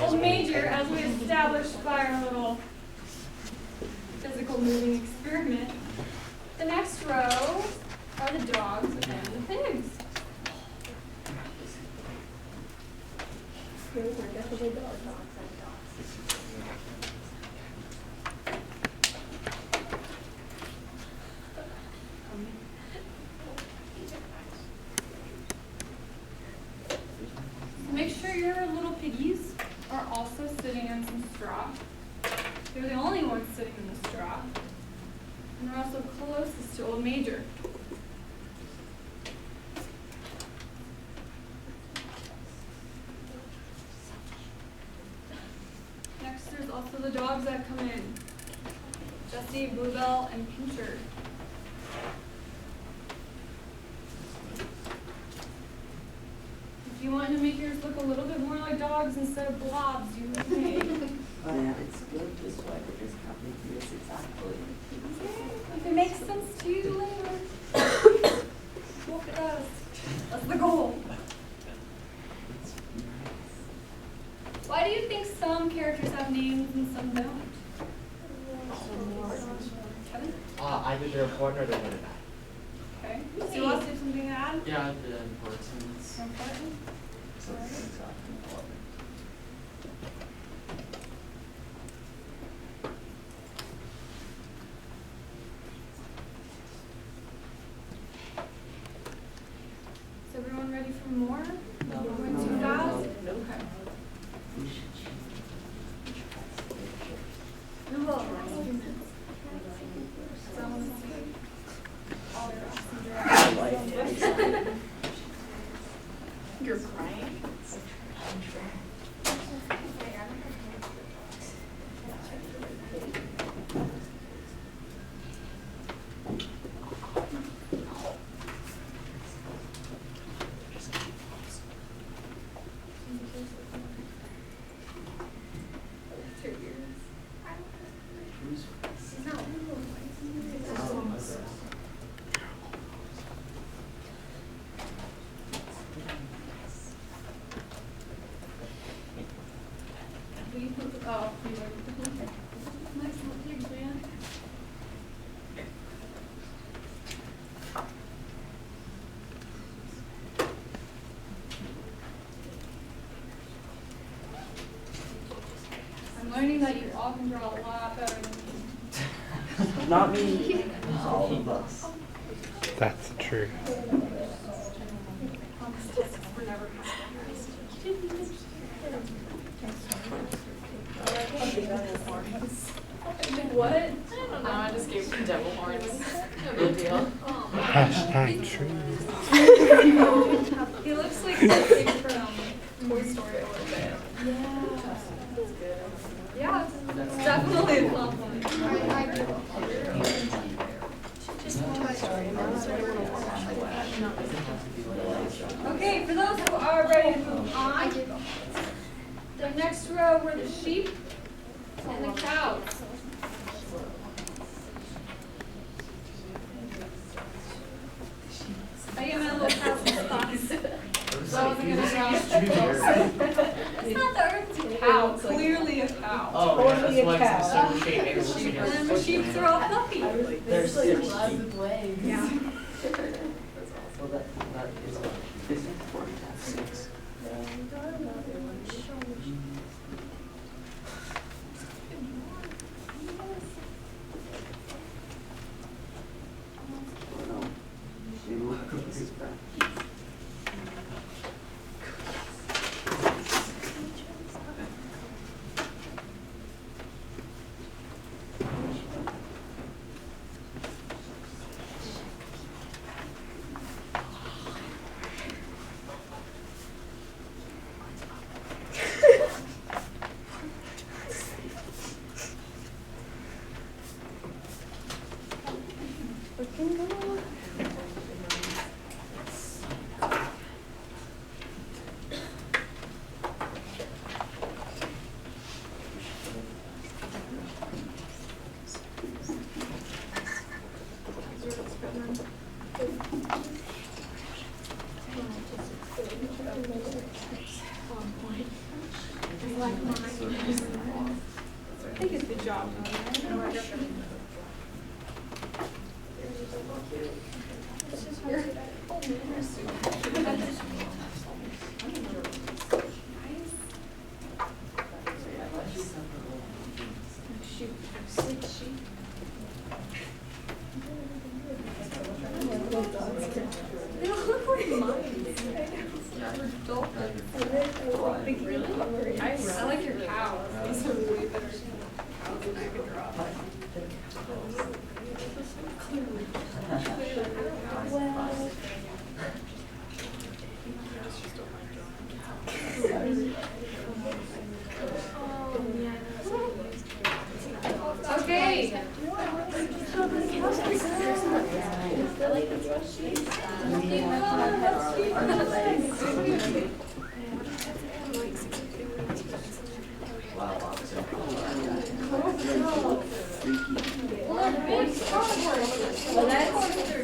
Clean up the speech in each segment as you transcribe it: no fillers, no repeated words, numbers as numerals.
Old Major, as we established by our little physical moving experiment. The next row are the dogs and the pigs. Make sure your little piggies are also sitting on some straw. They're the only ones sitting in the straw. And they're also closest to Old Major. Next, there's also the dogs that come in. Jessie, Bluebell, and Pincher. If you want to make yours look a little bit more like dogs instead of blobs, you may. Oh yeah, it's good this way because company is exactly. If it makes sense to you later. Hope it does. That's the goal. Why do you think some characters have names and some don't? Kevin? Either they're important or they're not. Okay. So you want to have something to add? Yeah, the importance. Important? Is everyone ready for more? No. Going too fast? Okay. We will. All your oxygen. You're crying? Oh, you were. Nice little pigs, man. I'm learning that you all can draw a lot better than me. Not me, all of us. That's true. We're never What? I don't know, I just gave some devil horns. No big deal. Hashtag true. He looks like something from Toy Story a little bit. Yeah. That's good. Yeah, it's definitely a compliment. Okay, for those who are ready to move on, the next row were the sheep and the cows. I get my little cows in spots. So I wasn't gonna draw. It's not the earth, it's a cow, clearly a cow. Oh, yeah, that's why it's the circle shape and it's And then the sheep are all fluffy. There's Lots of ways. Yeah. Well, that is this is 46. I think it's the job. They don't look like mine. I like your cows. These are way better cows than I could draw. Okay.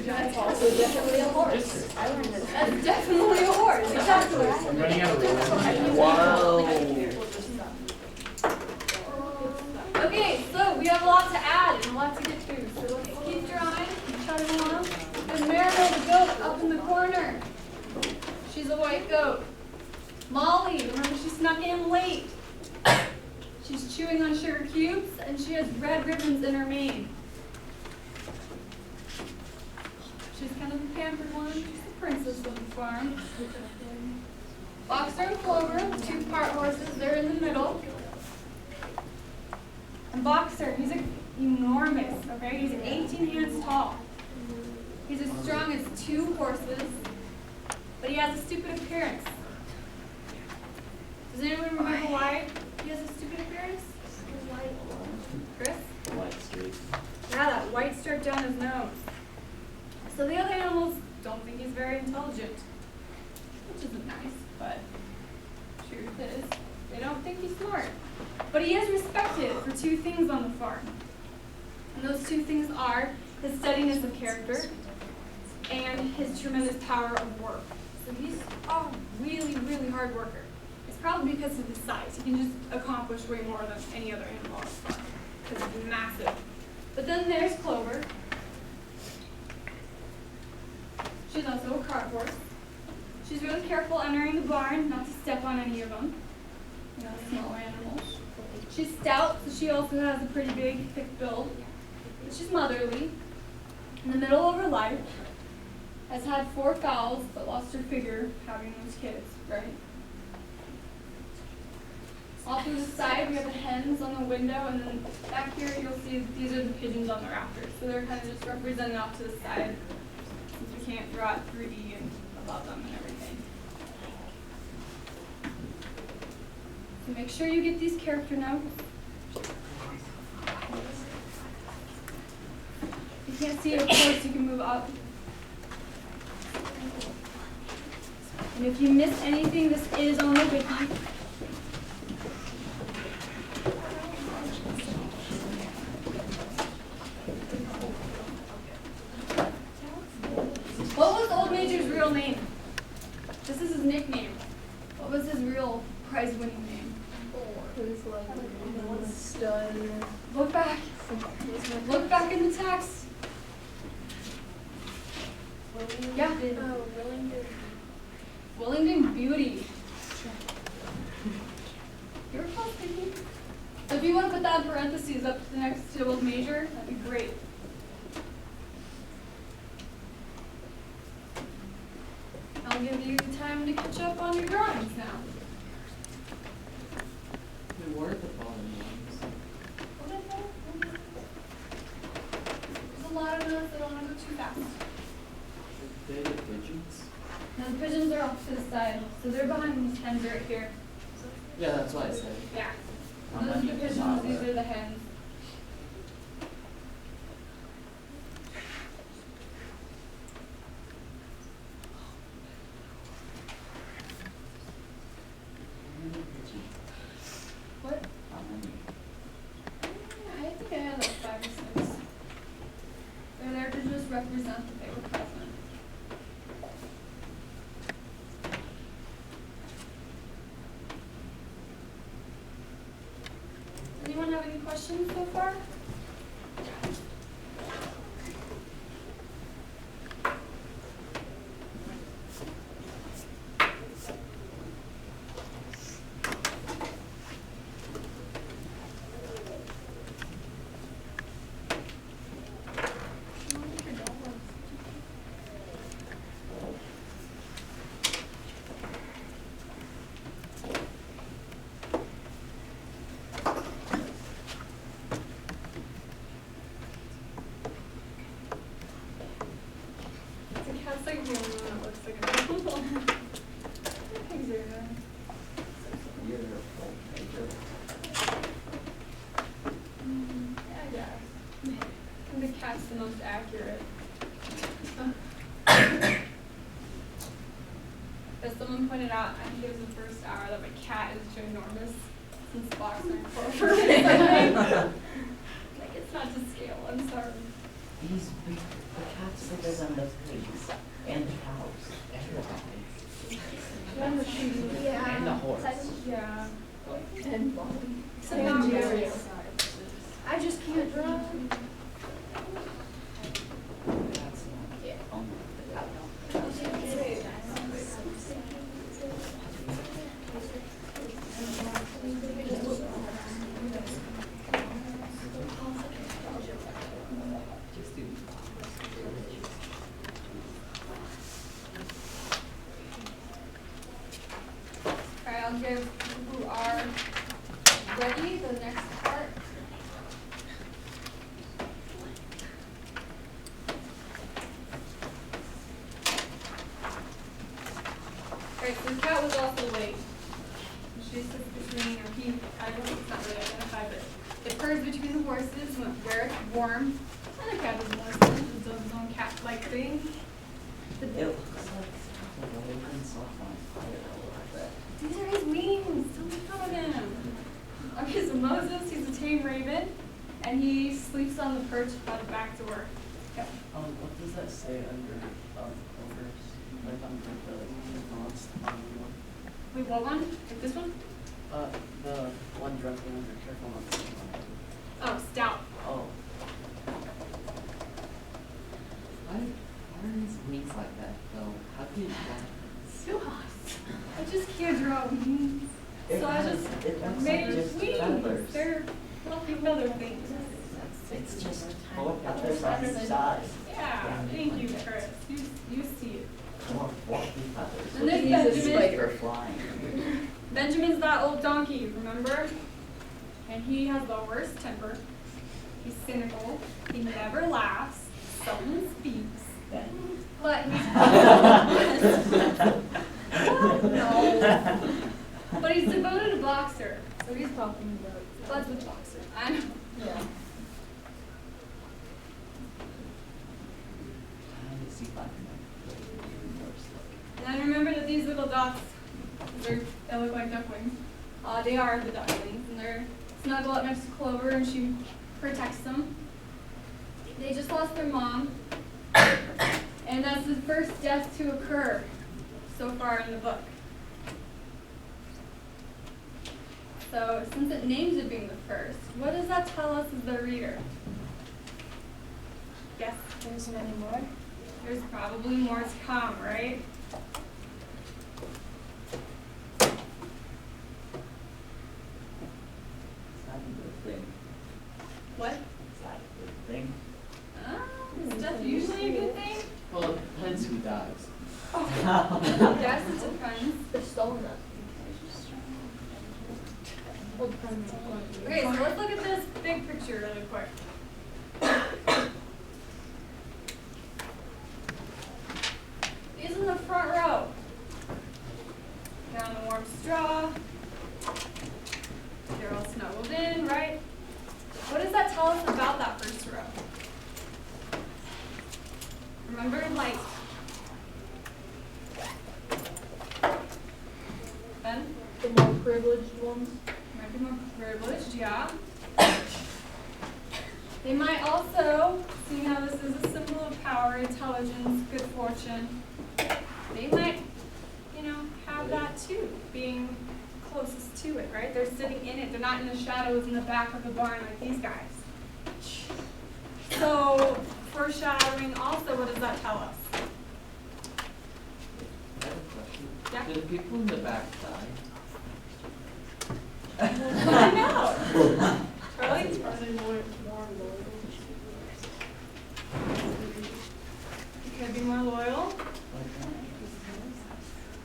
That's also definitely a horse. That's definitely a horse, exactly. I'm running out of room. Wow. Okay, so we have a lot to add and a lot to get through. So let's keep drawing, chugging along. There's Maribel the goat up in the corner. She's a white goat. Molly, remember she snuck in late. She's chewing on sugar cubes and she has red ribbons in her mane. She's kind of the pampered one. She's the princess of the farm. Boxer and Clover, two part horses, they're in the middle. And Boxer, he's enormous, okay? He's 18 hands tall. He's as strong as two horses, but he has a stupid appearance. Does anyone remember why he has a stupid appearance? Chris? White streak. Yeah, that white stripe down his nose. So the other animals don't think he's very intelligent, which isn't nice, but truth is, they don't think he's smart. But he is respected for two things on the farm. And those two things are his steadiness of character and his tremendous power of work. So he's a really, really hard worker. It's probably because of his size. He can just accomplish way more than any other animal on the farm because he's massive. But then there's Clover. She's also a cart horse. She's really careful entering the barn not to step on any of them, small animals. She's stout, so she also has a pretty big, thick build. She's motherly. In the middle of her life, has had 4 fowls, but lost her figure having those kids, right? Off to the side, we have the hens on the window, and then back here, you'll see these are the pigeons on the rafters. So they're kind of just represented off to the side, since we can't draw it 3D and above them and everything. So make sure you get these character notes. If you can't see it, of course, you can move up. And if you miss anything, this is on the wiki. What was Old Major's real name? This is his nickname. What was his real prize-winning name? Look back. Look back in the text. Yeah. Willingdon Beauty. You were close, Vicky. So if you want to put that in parentheses up to the next to Old Major, that'd be great. I'll give you time to catch up on your drawings now. Who were the fallen ones? There's a lot of those that don't want to go too fast. They the pigeons? Now the pigeons are off to the side, so they're behind these hens right here. Yeah, that's what I said. Yeah. Those are the pigeons, these are the hens. What? How many? I think I had like 5 or 6. They're there to just represent that they were present. have any questions so far? The cat's like the only one that looks like an animal. Things are good. You're a major. Yeah, I guess. I think the cat's the most accurate. As someone pointed out, I think it was the first hour that my cat is ginormous since boxer and clover. Like it's not to scale, I'm sorry. He's big, the cat's bigger than the pigs and the cows. And the dogs. And the sheep. Yeah. And the horse. Yeah. And Molly. Except not really. I just can't drive. That's not. Yeah. Oh, Just do. Alright, I'll give people who are ready the next part. Alright, so the cat was also late. She sits between, or he, I don't think it's not really identified, but it purrs between the horses where it's warm. And the cat doesn't listen, just does his own cat-like thing. it looks like the raven's off on fire a little bit. These are his wings. Don't make fun of him. Okay, so Moses, he's a tame raven, and he sleeps on the perch by the back door. Yep. What does that say under overs? Like under the monster on one? Wait, what one? Like this one? The one directly under careful not to step on it. Oh, stout. Oh. Why are his wings like that though? How can you I just can't draw wings. So I just It looks made like just wings. feathers. They're fluffy feather things. It's just four feathers on each side. Yeah, thank you, Chris. You see it. Four fluffy feathers. And there's He's a Benjamin. spider flying. Benjamin's that old donkey, remember? And he has the worst temper. He's cynical. He never laughs. Seldom speaks. Ben. But he's no. But he's devoted to boxer. So he's talking about Bud's with boxer. I know. Yeah. Trying to see if I can reverse look. And then remember that these little dots, they look like ducklings. They are the ducklings, and they're snuggle up next to Clover, and she protects them. They just lost their mom, and that's the first death to occur so far in the book. So since it names it being the first, what does that tell us as the reader? Yes? There's many more. There's probably more to come, right? It's not a good thing. What? It's not a good thing. Is death usually a good thing? Well, it depends who dies. Yes, it depends. They're stolen that. Okay, so let's look at this big picture really quick. These in the front row. They're on the warm straw. They're all snuggled in, right? What does that tell us about that first row? Remember, like, Ben? The more privileged ones. Might be more privileged, yeah. They might also, seeing how this is a symbol of power, intelligence, good fortune, they might, have that too, being closest to it, right? They're sitting in it. They're not in the shadows in the back of the barn like these guys. So, foreshadowing also, what does that tell us? I have a question. Yeah. Do the people in the back die? I know. Charlie? Could be more loyal.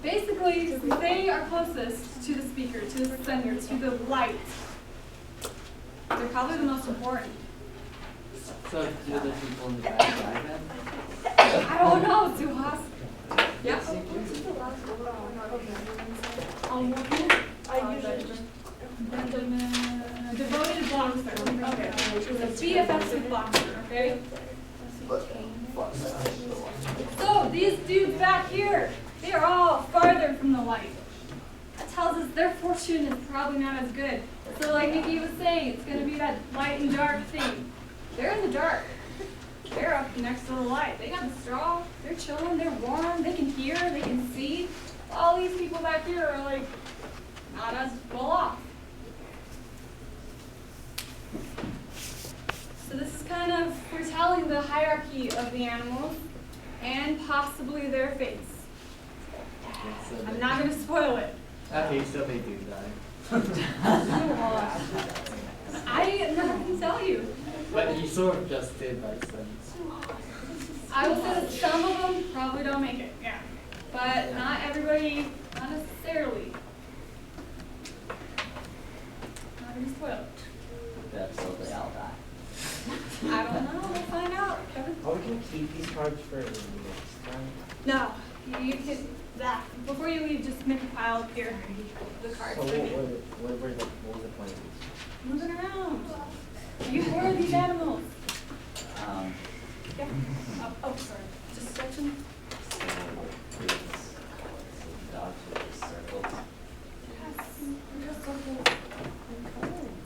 Basically, they are closest to the speaker, to the sender, to the light. They're probably the most important. So do the people in the back die then? I don't know, Suhas. Yeah. Benjamin, devoted boxer. Okay. BFFs with boxer, okay? So these dudes back here, they are all farther from the light. That tells us their fortune is probably not as good. So like Nikki was saying, it's going to be that light and dark thing. They're in the dark. They're up next to the light. They got the straw. They're chilling. They're warm. They can hear. They can see. All these people back here are like not as well off. So this is kind of foretelling the hierarchy of the animals and possibly their fates. So I'm not going to spoil it. Okay, so they do die. I never can tell you. But you sort of just did by sense. I will say that some of them probably don't make it, yeah. But not everybody, not necessarily. Not going to spoil it. Yeah, so they all die. I don't know. We'll find out, Kevin. Oh, we can keep these cards for next time. No, you can. That before you leave, just make a pile up here. The cards. So what was the point of these? Moving around. You were these animals. Yeah. Oh, sorry. Just stretching. Dogs with just circles.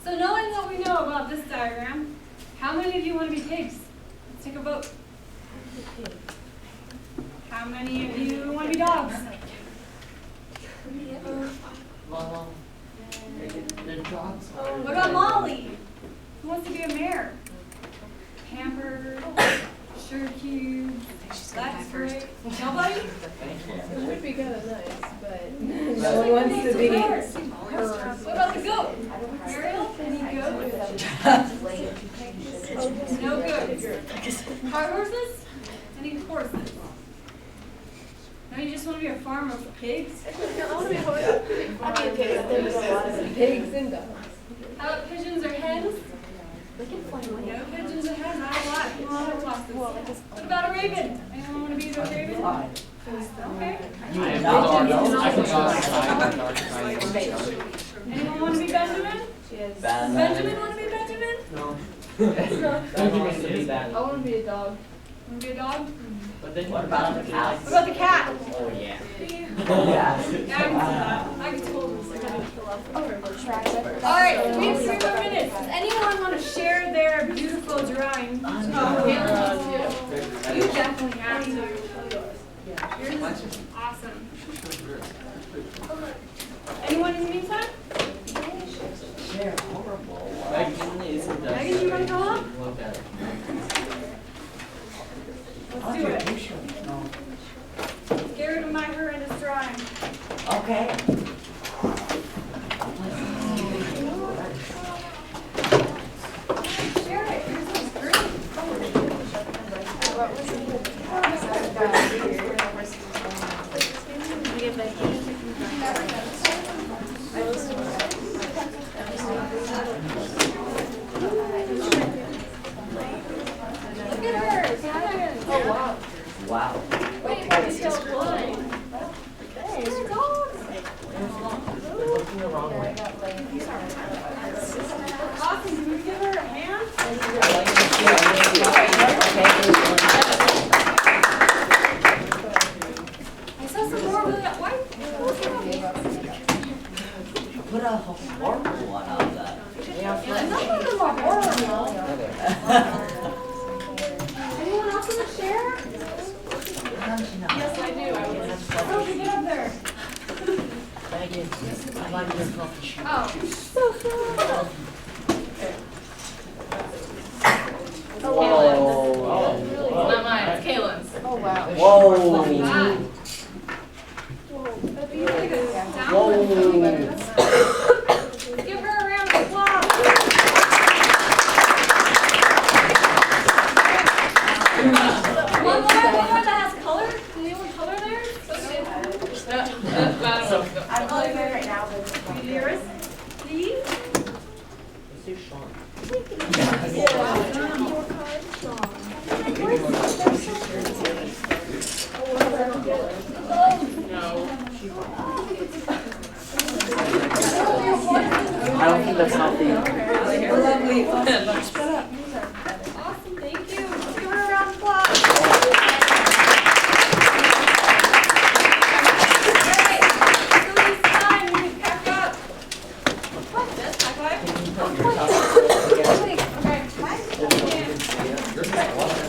So knowing what we know about this diagram, how many of you want to be pigs? Let's take a vote. How many of you want to be dogs? Well, the dogs are. What about Molly? Who wants to be a mare? Pampered, sugar cubes. That's great. Nobody? It would be kind of nice, but no No one wants to be. What about the goat? Ariel? Any goat? No goats. Cart horses? Any horses? No, you just want to be a farm of pigs? I want to be a horse. I'd be a pig. There's a lot of pigs and dogs. How about pigeons or hens? They can fly away. No pigeons or hens, not a lot. People want to watch this. What about a raven? Anyone want to be a raven? Okay. Anyone want to be Benjamin? Benjamin want to be Benjamin? No. Benjamin to be bad. I want to be a dog. Want to be a dog? But then What about the cows? What about the cat? Oh, yeah. Yeah, I can see that. I can totally see that. Alright, we have 3 more minutes. Does anyone want to share their beautiful drawing? You definitely have to. Yours is awesome. Anyone in the meantime? They're horrible. Megan is a Megan, you wanna go up? Look at it. Let's do it. No. Get rid of my horrendous drawing. Okay. Share it. Yours is great. Look at her. Oh, wow. Wow. Wait, it's still blind. They're dogs. Looking the wrong way. Awesome. Can we give her a hand? I saw some more really. Why? Put a horrible one on that. None of them are horrible. Anyone else want to share? Yes, I do. Sophie, get up there. I did. I like your coffee shop. Oh. So fun. Whoa. It's not mine, it's Kaylin's. Oh, wow. Whoa. Ah. That'd be like a down Whoa. Give her a round of applause. One more that has color. Can anyone color theirs? I'm playing mine right now, but Yours? Please? Let's do Sean. your card, Sean. I don't think that's healthy. Lovely. Awesome, thank you. Give her a round of applause. Alright, so it's time we can pack up. What? This? High five? Okay.